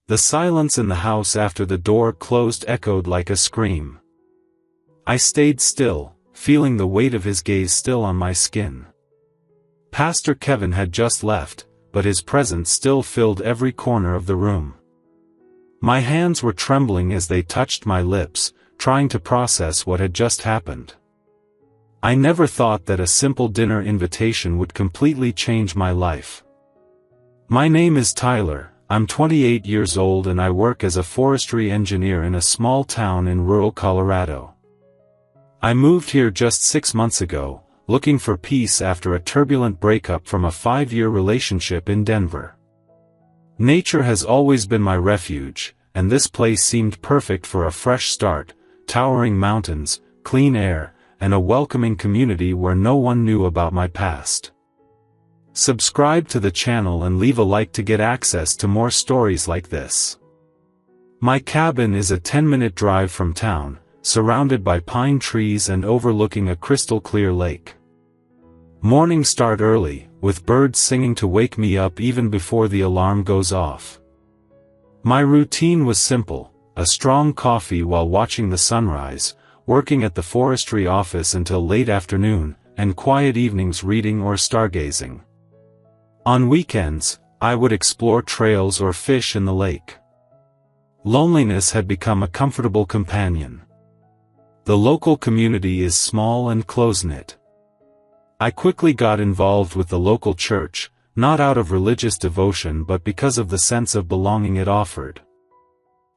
The silence in the house after the door closed echoed like a scream. I stayed still, feeling the weight of his gaze still on my skin. Pastor Kevin had just left, but his presence still filled every corner of the room. My hands were trembling as they touched my lips, trying to process what had just happened. I never thought that a simple dinner invitation would completely change my life. My name is Tyler, I'm 28 years old and I work as a forestry engineer in a small town in rural Colorado. I moved here just 6 months ago, looking for peace after a turbulent breakup from a 5-year relationship in Denver. Nature has always been my refuge, and this place seemed perfect for a fresh start, towering mountains, clean air, and a welcoming community where no one knew about my past. Subscribe to the channel and leave a like to get access to more stories like this. My cabin is a 10-minute drive from town, surrounded by pine trees and overlooking a crystal-clear lake. Mornings start early, with birds singing to wake me up even before the alarm goes off. My routine was simple: a strong coffee while watching the sunrise, working at the forestry office until late afternoon, and quiet evenings reading or stargazing. On weekends, I would explore trails or fish in the lake. Loneliness had become a comfortable companion. The local community is small and close-knit. I quickly got involved with the local church, not out of religious devotion but because of the sense of belonging it offered.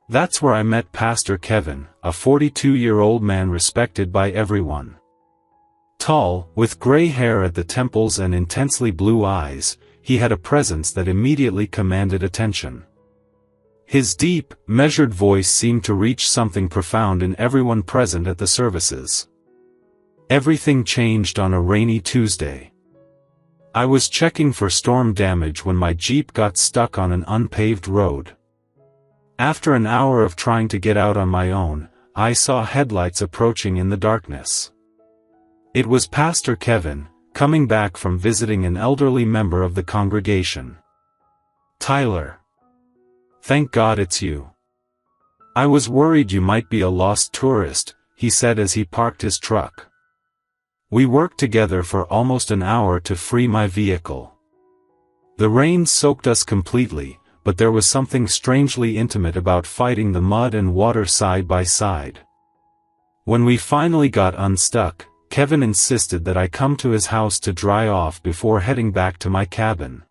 That's where I met Pastor Kevin, a 42-year-old man respected by everyone. Tall, with gray hair at the temples and intensely blue eyes, he had a presence that immediately commanded attention. His deep, measured voice seemed to reach something profound in everyone present at the services. Everything changed on a rainy Tuesday. I was checking for storm damage when my Jeep got stuck on an unpaved road. After an hour of trying to get out on my own, I saw headlights approaching in the darkness. It was Pastor Kevin, coming back from visiting an elderly member of the congregation. "Tyler. Thank God it's you. I was worried you might be a lost tourist," he said as he parked his truck. We worked together for almost an hour to free my vehicle. The rain soaked us completely, but there was something strangely intimate about fighting the mud and water side by side. When we finally got unstuck, Kevin insisted that I come to his house to dry off before heading back to my cabin.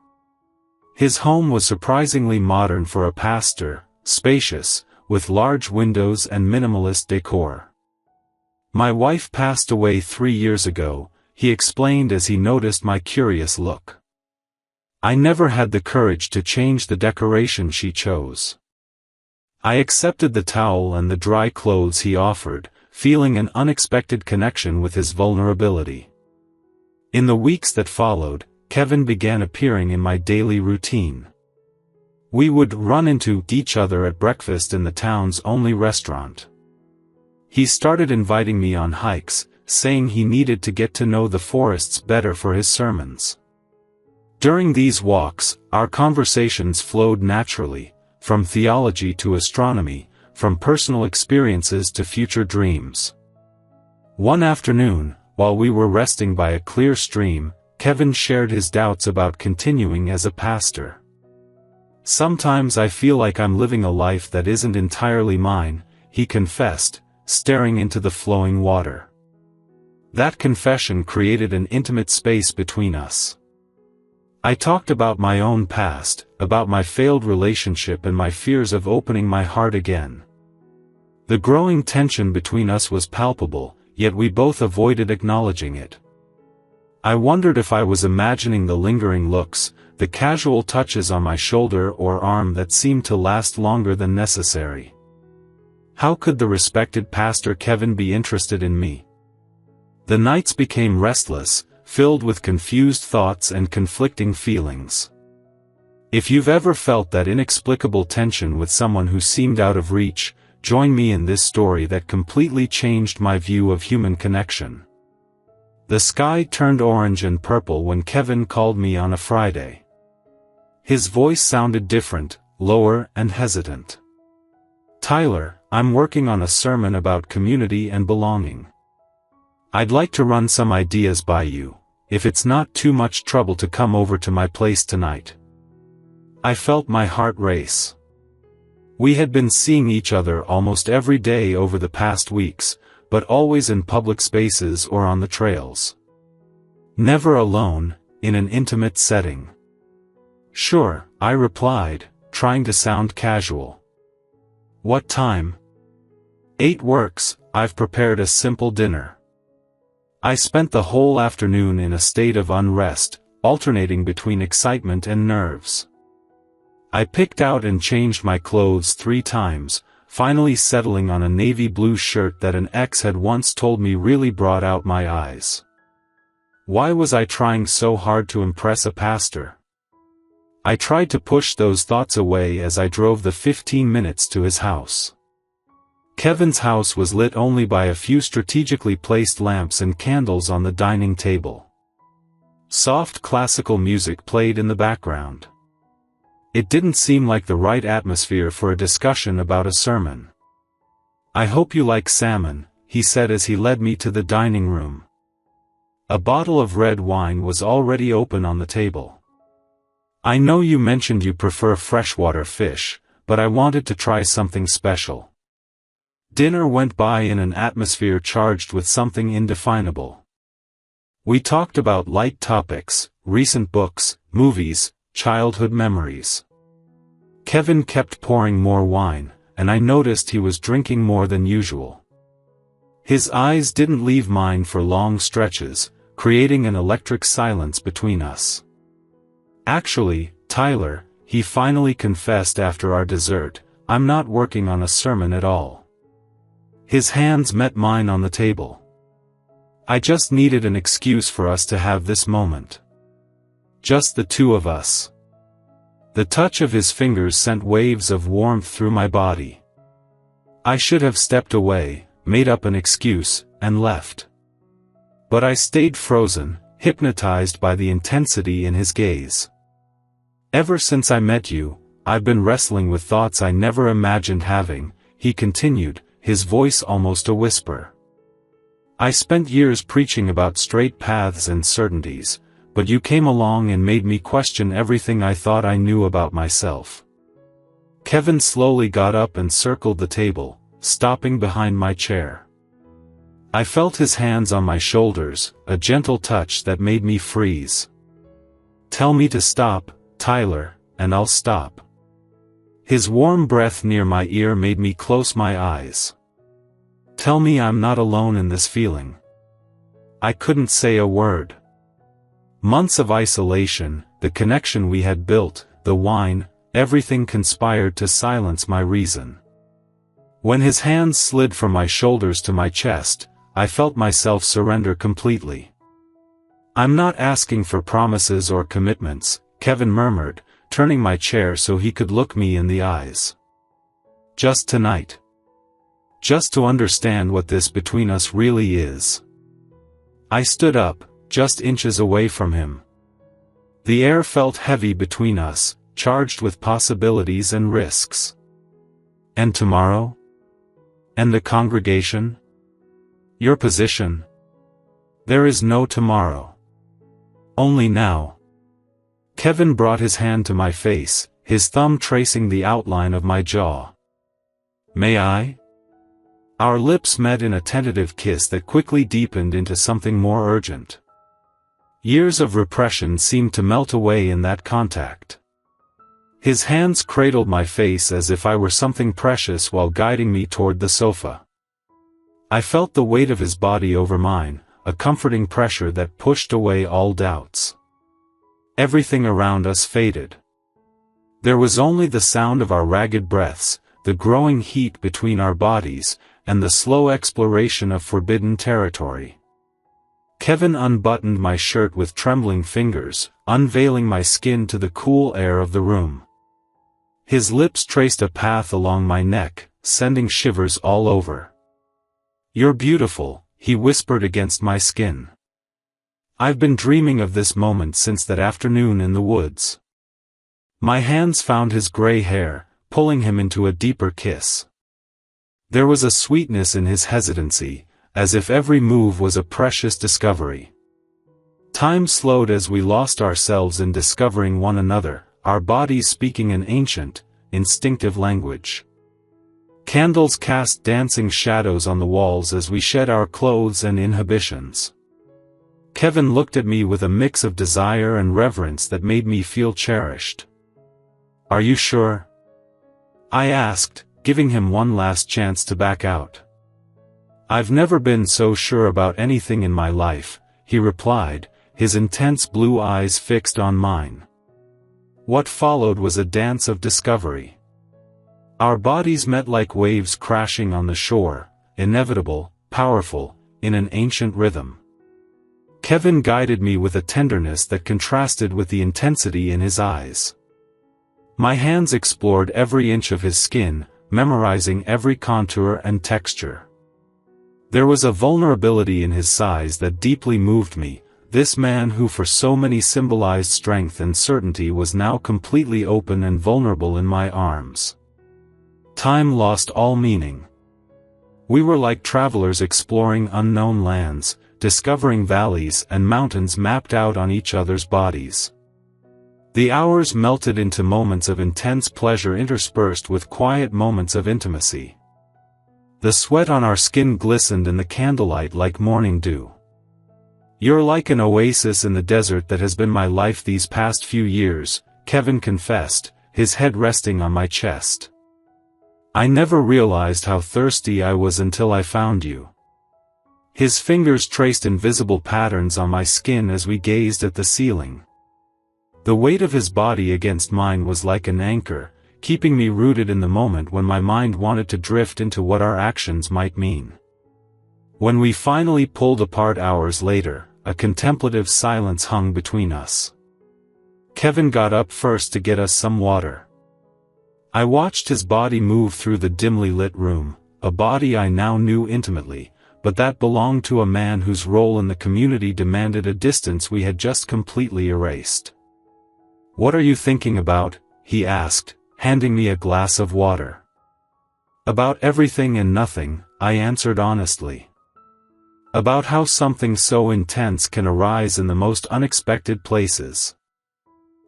His home was surprisingly modern for a pastor, spacious, with large windows and minimalist decor. "My wife passed away 3 years ago," he explained as he noticed my curious look. "I never had the courage to change the decoration she chose." I accepted the towel and the dry clothes he offered, feeling an unexpected connection with his vulnerability. In the weeks that followed, Kevin began appearing in my daily routine. We would run into each other at breakfast in the town's only restaurant. He started inviting me on hikes, saying he needed to get to know the forests better for his sermons. During these walks, our conversations flowed naturally, from theology to astronomy, from personal experiences to future dreams. One afternoon, while we were resting by a clear stream, Kevin shared his doubts about continuing as a pastor. "Sometimes I feel like I'm living a life that isn't entirely mine," he confessed, staring into the flowing water. That confession created an intimate space between us. I talked about my own past, about my failed relationship and my fears of opening my heart again. The growing tension between us was palpable, yet we both avoided acknowledging it. I wondered if I was imagining the lingering looks, the casual touches on my shoulder or arm that seemed to last longer than necessary. How could the respected Pastor Kevin be interested in me? The nights became restless, filled with confused thoughts and conflicting feelings. If you've ever felt that inexplicable tension with someone who seemed out of reach, join me in this story that completely changed my view of human connection. The sky turned orange and purple when Kevin called me on a Friday. His voice sounded different, lower and hesitant. "Tyler, I'm working on a sermon about community and belonging. I'd like to run some ideas by you, if it's not too much trouble to come over to my place tonight." I felt my heart race. We had been seeing each other almost every day over the past weeks, but always in public spaces or on the trails. Never alone, in an intimate setting. "Sure," I replied, trying to sound casual. "What time?" "8 works, I've prepared a simple dinner." I spent the whole afternoon in a state of unrest, alternating between excitement and nerves. I picked out and changed my clothes 3 times, finally settling on a navy blue shirt that an ex had once told me really brought out my eyes. Why was I trying so hard to impress a pastor? I tried to push those thoughts away as I drove the 15 minutes to his house. Kevin's house was lit only by a few strategically placed lamps and candles on the dining table. Soft classical music played in the background. It didn't seem like the right atmosphere for a discussion about a sermon. "I hope you like salmon," he said as he led me to the dining room. A bottle of red wine was already open on the table. "I know you mentioned you prefer freshwater fish, but I wanted to try something special." Dinner went by in an atmosphere charged with something indefinable. We talked about light topics, recent books, movies, childhood memories. Kevin kept pouring more wine, and I noticed he was drinking more than usual. His eyes didn't leave mine for long stretches, creating an electric silence between us. "Actually, Tyler," he finally confessed after our dessert, "I'm not working on a sermon at all." His hands met mine on the table. I just needed an excuse for us to have this moment. Just the two of us. The touch of his fingers sent waves of warmth through my body. I should have stepped away, made up an excuse, and left. But I stayed frozen, hypnotized by the intensity in his gaze. "Ever since I met you, I've been wrestling with thoughts I never imagined having," he continued, his voice almost a whisper. "I spent years preaching about straight paths and certainties, but you came along and made me question everything I thought I knew about myself." Kevin slowly got up and circled the table, stopping behind my chair. I felt his hands on my shoulders, a gentle touch that made me freeze. "Tell me to stop, Tyler, and I'll stop." His warm breath near my ear made me close my eyes. "Tell me I'm not alone in this feeling." I couldn't say a word. Months of isolation, the connection we had built, the wine, everything conspired to silence my reason. When his hands slid from my shoulders to my chest, I felt myself surrender completely. "I'm not asking for promises or commitments," Kevin murmured, turning my chair so he could look me in the eyes. "Just tonight. Just to understand what this between us really is." I stood up, just inches away from him. The air felt heavy between us, charged with possibilities and risks. "And tomorrow? And the congregation? Your position?" "There is no tomorrow. Only now." Kevin brought his hand to my face, his thumb tracing the outline of my jaw. "May I?" Our lips met in a tentative kiss that quickly deepened into something more urgent. Years of repression seemed to melt away in that contact. His hands cradled my face as if I were something precious while guiding me toward the sofa. I felt the weight of his body over mine, a comforting pressure that pushed away all doubts. Everything around us faded. There was only the sound of our ragged breaths, the growing heat between our bodies, and the slow exploration of forbidden territory. Kevin unbuttoned my shirt with trembling fingers, unveiling my skin to the cool air of the room. His lips traced a path along my neck, sending shivers all over. "You're beautiful," he whispered against my skin. "I've been dreaming of this moment since that afternoon in the woods." My hands found his gray hair, pulling him into a deeper kiss. There was a sweetness in his hesitancy, as if every move was a precious discovery. Time slowed as we lost ourselves in discovering one another, our bodies speaking an ancient, instinctive language. Candles cast dancing shadows on the walls as we shed our clothes and inhibitions. Kevin looked at me with a mix of desire and reverence that made me feel cherished. "Are you sure?" I asked, giving him one last chance to back out. "I've never been so sure about anything in my life," he replied, his intense blue eyes fixed on mine. What followed was a dance of discovery. Our bodies met like waves crashing on the shore, inevitable, powerful, in an ancient rhythm. Kevin guided me with a tenderness that contrasted with the intensity in his eyes. My hands explored every inch of his skin, memorizing every contour and texture. There was a vulnerability in his sighs that deeply moved me. This man who for so many symbolized strength and certainty was now completely open and vulnerable in my arms. Time lost all meaning. We were like travelers exploring unknown lands, discovering valleys and mountains mapped out on each other's bodies. The hours melted into moments of intense pleasure interspersed with quiet moments of intimacy. The sweat on our skin glistened in the candlelight like morning dew. "You're like an oasis in the desert that has been my life these past few years," Kevin confessed, his head resting on my chest. "I never realized how thirsty I was until I found you." His fingers traced invisible patterns on my skin as we gazed at the ceiling. The weight of his body against mine was like an anchor, keeping me rooted in the moment when my mind wanted to drift into what our actions might mean. When we finally pulled apart hours later, a contemplative silence hung between us. Kevin got up first to get us some water. I watched his body move through the dimly lit room, a body I now knew intimately, but that belonged to a man whose role in the community demanded a distance we had just completely erased. "What are you thinking about?" he asked, handing me a glass of water. "About everything and nothing," I answered honestly. "About how something so intense can arise in the most unexpected places.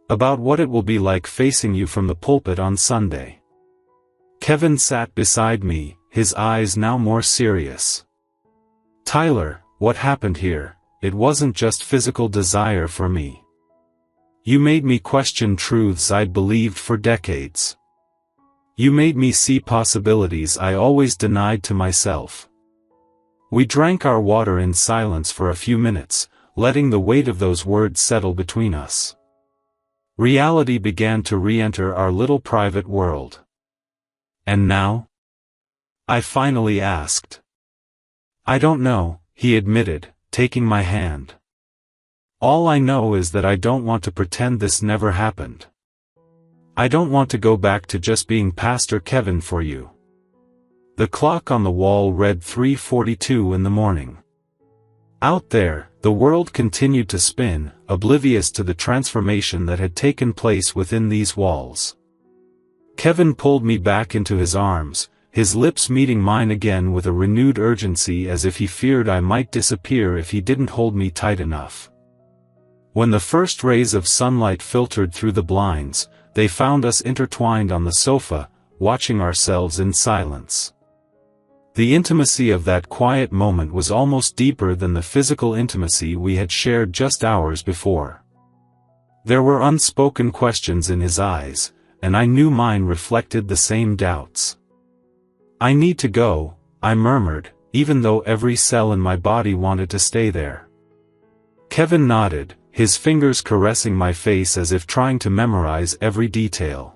About what it will be like facing you from the pulpit on Sunday." Kevin sat beside me, his eyes now more serious. "Tyler, what happened here, it wasn't just physical desire for me. You made me question truths I'd believed for decades. You made me see possibilities I always denied to myself." We drank our water in silence for a few minutes, letting the weight of those words settle between us. Reality began to re-enter our little private world. "And now?" I finally asked. "I don't know," he admitted, taking my hand. "All I know is that I don't want to pretend this never happened. I don't want to go back to just being Pastor Kevin for you." The clock on the wall read 3:42 in the morning. Out there, the world continued to spin, oblivious to the transformation that had taken place within these walls. Kevin pulled me back into his arms, his lips meeting mine again with a renewed urgency as if he feared I might disappear if he didn't hold me tight enough. When the first rays of sunlight filtered through the blinds, they found us intertwined on the sofa, watching ourselves in silence. The intimacy of that quiet moment was almost deeper than the physical intimacy we had shared just hours before. There were unspoken questions in his eyes, and I knew mine reflected the same doubts. "I need to go," I murmured, even though every cell in my body wanted to stay there. Kevin nodded, his fingers caressing my face as if trying to memorize every detail.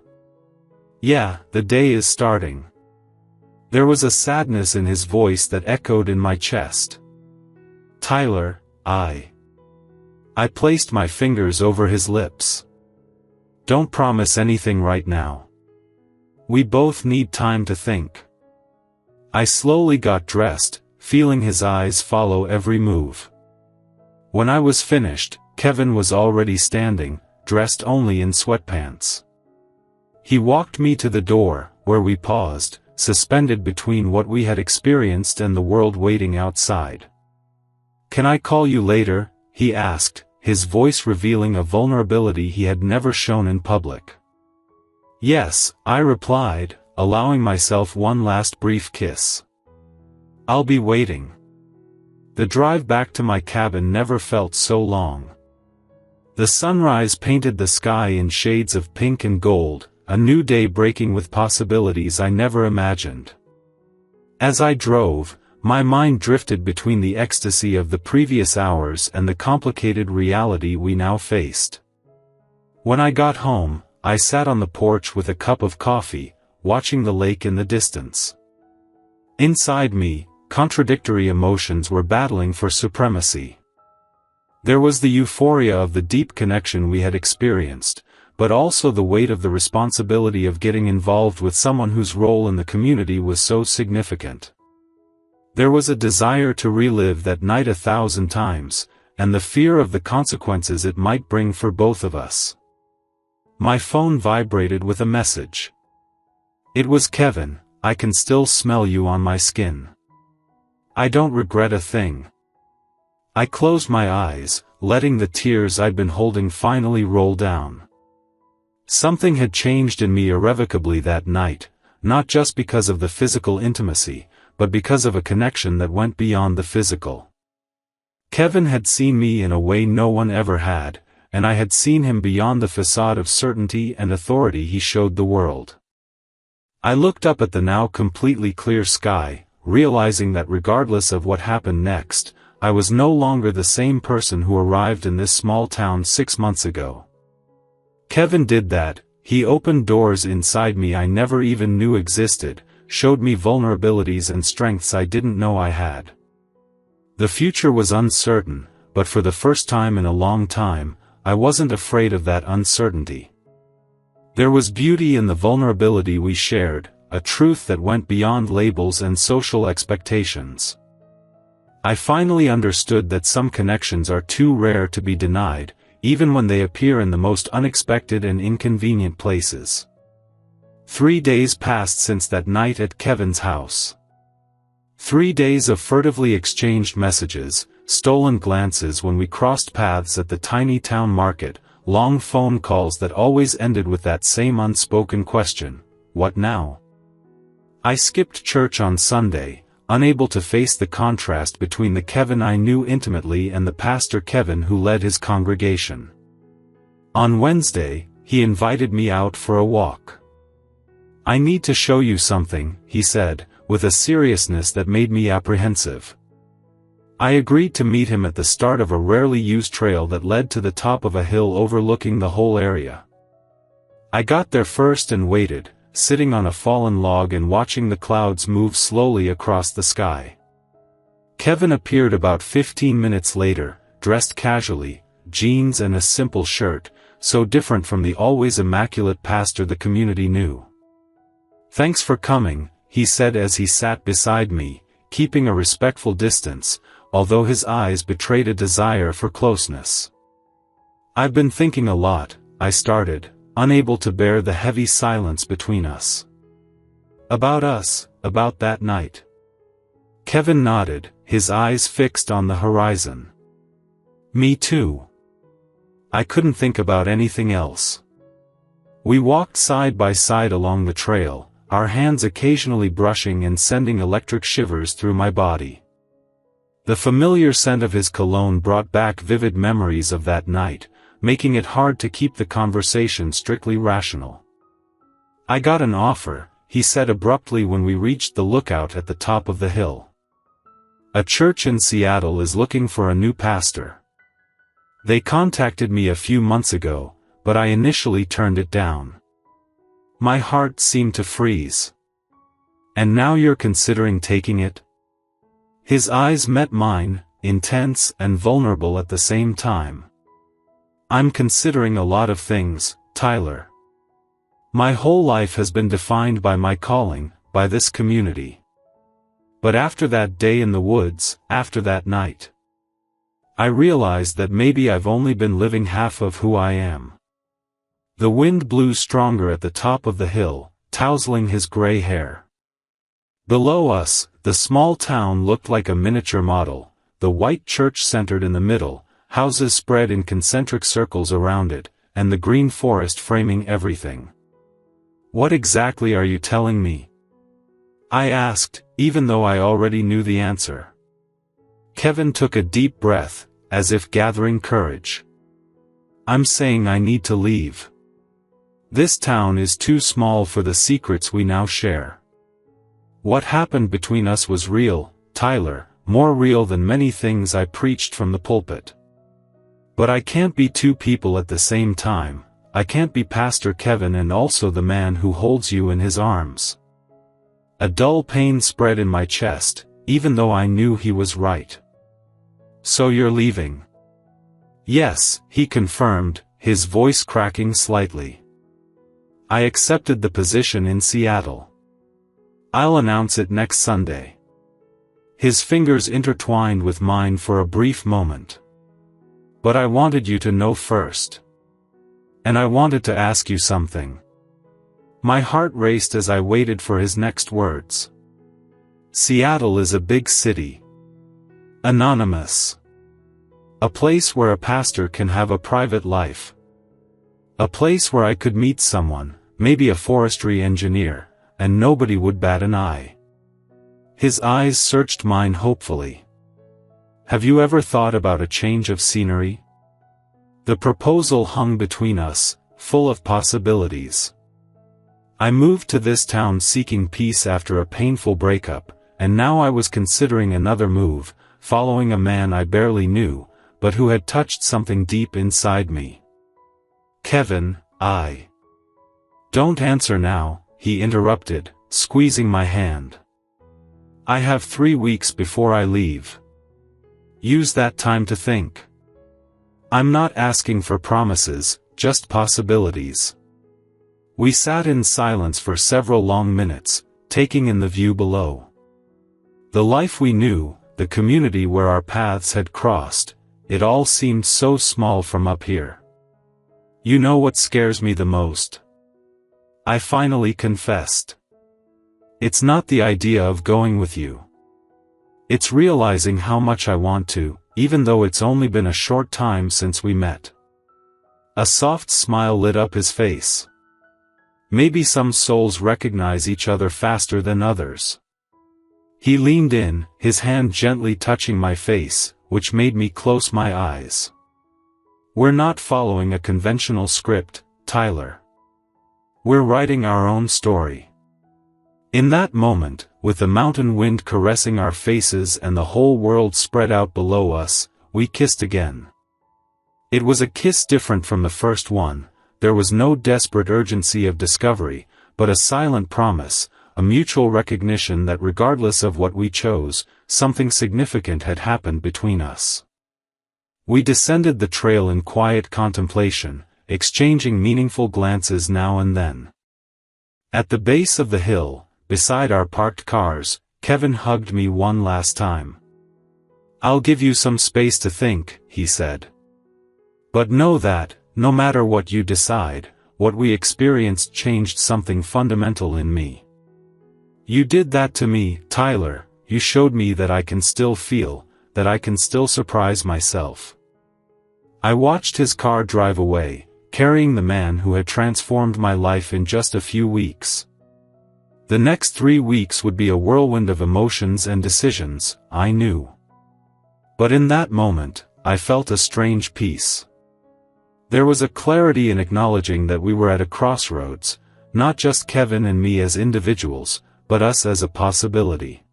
"Yeah, the day is starting." There was a sadness in his voice that echoed in my chest. "Tyler, I placed my fingers over his lips. "Don't promise anything right now. We both need time to think." I slowly got dressed, feeling his eyes follow every move. When I was finished, Kevin was already standing, dressed only in sweatpants. He walked me to the door, where we paused, suspended between what we had experienced and the world waiting outside. "Can I call you later?" he asked, his voice revealing a vulnerability he had never shown in public. "Yes," I replied, allowing myself one last brief kiss. "I'll be waiting." The drive back to my cabin never felt so long. The sunrise painted the sky in shades of pink and gold, a new day breaking with possibilities I never imagined. As I drove, my mind drifted between the ecstasy of the previous hours and the complicated reality we now faced. When I got home, I sat on the porch with a cup of coffee, watching the lake in the distance. Inside me, contradictory emotions were battling for supremacy. There was the euphoria of the deep connection we had experienced, but also the weight of the responsibility of getting involved with someone whose role in the community was so significant. There was a desire to relive that night 1,000 times, and the fear of the consequences it might bring for both of us. My phone vibrated with a message. It was Kevin. "I can still smell you on my skin. I don't regret a thing." I closed my eyes, letting the tears I'd been holding finally roll down. Something had changed in me irrevocably that night, not just because of the physical intimacy, but because of a connection that went beyond the physical. Kevin had seen me in a way no one ever had, and I had seen him beyond the facade of certainty and authority he showed the world. I looked up at the now completely clear sky, realizing that regardless of what happened next, I was no longer the same person who arrived in this small town 6 months ago. Kevin did that. He opened doors inside me I never even knew existed, showed me vulnerabilities and strengths I didn't know I had. The future was uncertain, but for the first time in a long time, I wasn't afraid of that uncertainty. There was beauty in the vulnerability we shared, a truth that went beyond labels and social expectations. I finally understood that some connections are too rare to be denied, even when they appear in the most unexpected and inconvenient places. 3 days passed since that night at Kevin's house. 3 days of furtively exchanged messages, stolen glances when we crossed paths at the tiny town market, long phone calls that always ended with that same unspoken question, "What now?" I skipped church on Sunday, unable to face the contrast between the Kevin I knew intimately and the Pastor Kevin who led his congregation. On Wednesday, he invited me out for a walk. "I need to show you something," he said, with a seriousness that made me apprehensive. I agreed to meet him at the start of a rarely used trail that led to the top of a hill overlooking the whole area. I got there first and waited, sitting on a fallen log and watching the clouds move slowly across the sky. Kevin appeared about 15 minutes later, dressed casually, jeans and a simple shirt, so different from the always immaculate pastor the community knew. "Thanks for coming," he said as he sat beside me, keeping a respectful distance, although his eyes betrayed a desire for closeness. "I've been thinking a lot," I started, unable to bear the heavy silence between us. About that night." Kevin nodded, his eyes fixed on the horizon. "Me too. I couldn't think about anything else." We walked side by side along the trail, our hands occasionally brushing and sending electric shivers through my body. The familiar scent of his cologne brought back vivid memories of that night, making it hard to keep the conversation strictly rational. "I got an offer," he said abruptly when we reached the lookout at the top of the hill. "A church in Seattle is looking for a new pastor. They contacted me a few months ago, but I initially turned it down." My heart seemed to freeze. "And now you're considering taking it?" His eyes met mine, intense and vulnerable at the same time. "I'm considering a lot of things, Tyler. My whole life has been defined by my calling, by this community. But after that day in the woods, after that night, I realized that maybe I've only been living half of who I am. The wind blew stronger at the top of the hill, tousling his gray hair. Below us, the small town looked like a miniature model, the white church centered in the middle, houses spread in concentric circles around it, and the green forest framing everything. "What exactly are you telling me?" I asked, even though I already knew the answer. Kevin took a deep breath, as if gathering courage. "I'm saying I need to leave. This town is too small for the secrets we now share. What happened between us was real, Tyler, more real than many things I preached from the pulpit. But I can't be two people at the same time. I can't be Pastor Kevin and also the man who holds you in his arms." A dull pain spread in my chest, even though I knew he was right. "So you're leaving?" "Yes," he confirmed, his voice cracking slightly. "I accepted the position in Seattle. I'll announce it next Sunday." His fingers intertwined with mine for a brief moment. "But I wanted you to know first. And I wanted to ask you something." My heart raced as I waited for his next words. "Seattle is a big city. Anonymous. A place where a pastor can have a private life. A place where I could meet someone, maybe a forestry engineer, and nobody would bat an eye." His eyes searched mine hopefully. "Have you ever thought about a change of scenery?" The proposal hung between us, full of possibilities. I moved to this town seeking peace after a painful breakup, and now I was considering another move, following a man I barely knew, but who had touched something deep inside me. "Kevin, Don't answer now," he interrupted, squeezing my hand. "I have 3 weeks before I leave. Use that time to think. I'm not asking for promises, just possibilities." We sat in silence for several long minutes, taking in the view below. The life we knew, the community where our paths had crossed, it all seemed so small from up here. "You know what scares me the most?" I finally confessed. "It's not the idea of going with you. It's realizing how much I want to, even though it's only been a short time since we met." A soft smile lit up his face. "Maybe some souls recognize each other faster than others." He leaned in, his hand gently touching my face, which made me close my eyes. "We're not following a conventional script, Tyler. We're writing our own story." In that moment, with the mountain wind caressing our faces and the whole world spread out below us, we kissed again. It was a kiss different from the first one. There was no desperate urgency of discovery, but a silent promise, a mutual recognition that regardless of what we chose, something significant had happened between us. We descended the trail in quiet contemplation, exchanging meaningful glances now and then. At the base of the hill, beside our parked cars, Kevin hugged me one last time. "I'll give you some space to think," he said. "But know that, no matter what you decide, what we experienced changed something fundamental in me. You did that to me, Tyler. You showed me that I can still feel, that I can still surprise myself." I watched his car drive away, carrying the man who had transformed my life in just a few weeks. The next 3 weeks would be a whirlwind of emotions and decisions, I knew. But in that moment, I felt a strange peace. There was a clarity in acknowledging that we were at a crossroads, not just Kevin and me as individuals, but us as a possibility.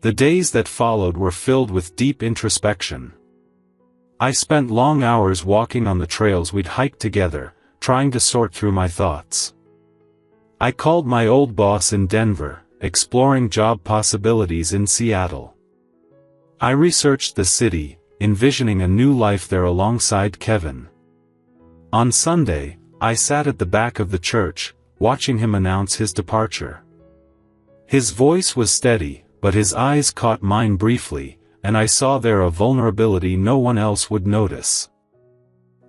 The days that followed were filled with deep introspection. I spent long hours walking on the trails we'd hiked together, trying to sort through my thoughts. I called my old boss in Denver, exploring job possibilities in Seattle. I researched the city, envisioning a new life there alongside Kevin. On Sunday, I sat at the back of the church, watching him announce his departure. His voice was steady, but his eyes caught mine briefly, and I saw there a vulnerability no one else would notice.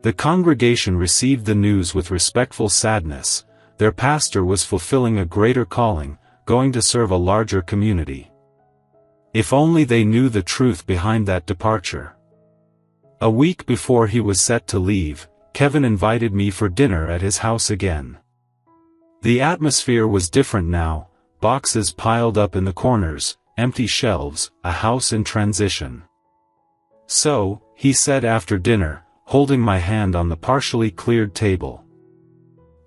The congregation received the news with respectful sadness. Their pastor was fulfilling a greater calling, going to serve a larger community. If only they knew the truth behind that departure. A week before he was set to leave, Kevin invited me for dinner at his house again. The atmosphere was different now, boxes piled up in the corners, empty shelves, a house in transition. "So," he said after dinner, holding my hand on the partially cleared table.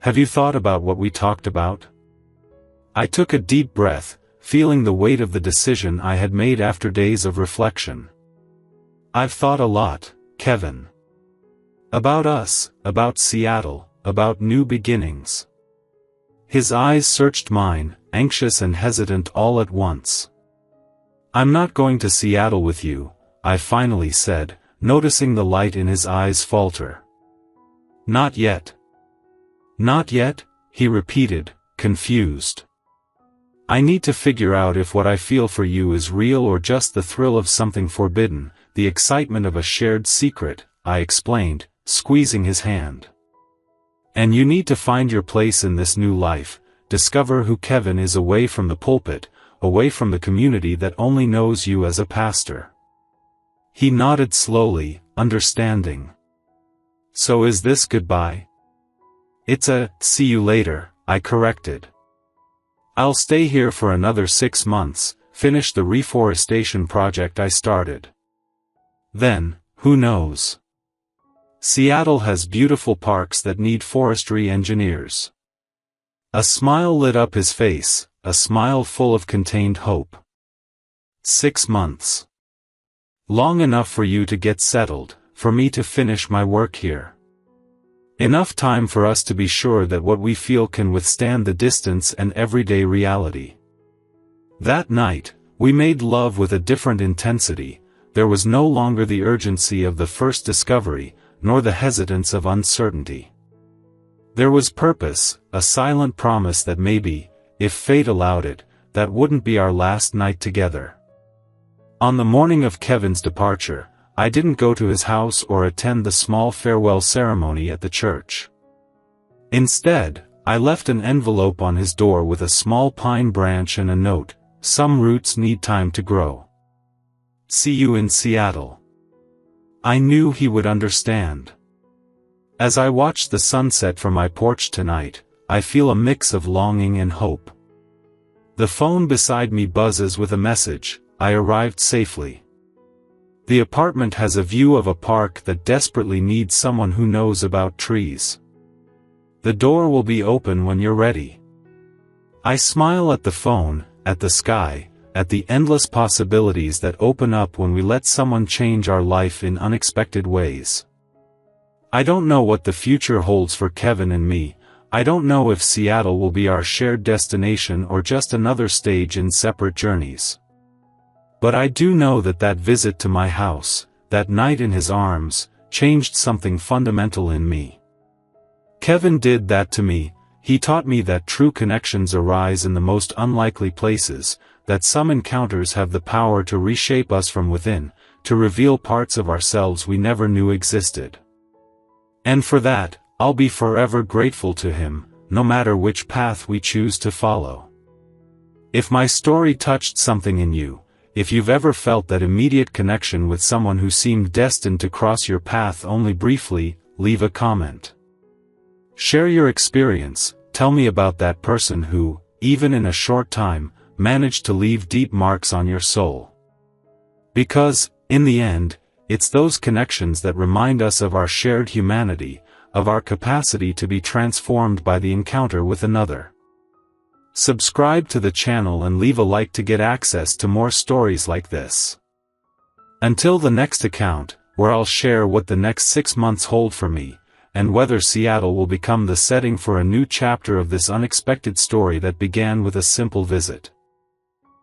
"Have you thought about what we talked about?" I took a deep breath, feeling the weight of the decision I had made after days of reflection. "I've thought a lot, Kevin. About us, about Seattle, about new beginnings." His eyes searched mine, anxious and hesitant all at once. "I'm not going to Seattle with you," I finally said, noticing the light in his eyes falter. "Not yet." "Not yet?" he repeated, confused. "I need to figure out if what I feel for you is real or just the thrill of something forbidden, the excitement of a shared secret," I explained, squeezing his hand. "And you need to find your place in this new life, discover who Kevin is away from the pulpit, away from the community that only knows you as a pastor." He nodded slowly, understanding. "So is this goodbye?" "It's a, see you later," I corrected. "I'll stay here for another 6 months, finish the reforestation project I started. Then, who knows? Seattle has beautiful parks that need forestry engineers." A smile lit up his face, a smile full of contained hope. 6 months. Long enough for you to get settled, for me to finish my work here. Enough time for us to be sure that what we feel can withstand the distance and everyday reality. That night, we made love with a different intensity. There was no longer the urgency of the first discovery, nor the hesitance of uncertainty. There was purpose, a silent promise that maybe, if fate allowed it, that wouldn't be our last night together. On the morning of Kevin's departure, I didn't go to his house or attend the small farewell ceremony at the church. Instead, I left an envelope on his door with a small pine branch and a note: "Some roots need time to grow. See you in Seattle." I knew he would understand. As I watch the sunset from my porch tonight, I feel a mix of longing and hope. The phone beside me buzzes with a message: "I arrived safely. The apartment has a view of a park that desperately needs someone who knows about trees. The door will be open when you're ready." I smile at the phone, at the sky, at the endless possibilities that open up when we let someone change our life in unexpected ways. I don't know what the future holds for Kevin and me. I don't know if Seattle will be our shared destination or just another stage in separate journeys. But I do know that that visit to my house, that night in his arms, changed something fundamental in me. Kevin did that to me. He taught me that true connections arise in the most unlikely places, that some encounters have the power to reshape us from within, to reveal parts of ourselves we never knew existed. And for that, I'll be forever grateful to him, no matter which path we choose to follow. If my story touched something in you, if you've ever felt that immediate connection with someone who seemed destined to cross your path only briefly, leave a comment. Share your experience, tell me about that person who, even in a short time, managed to leave deep marks on your soul. Because, in the end, it's those connections that remind us of our shared humanity, of our capacity to be transformed by the encounter with another. Subscribe to the channel and leave a like to get access to more stories like this. Until the next account, where I'll share what the next 6 months hold for me, and whether Seattle will become the setting for a new chapter of this unexpected story that began with a simple visit.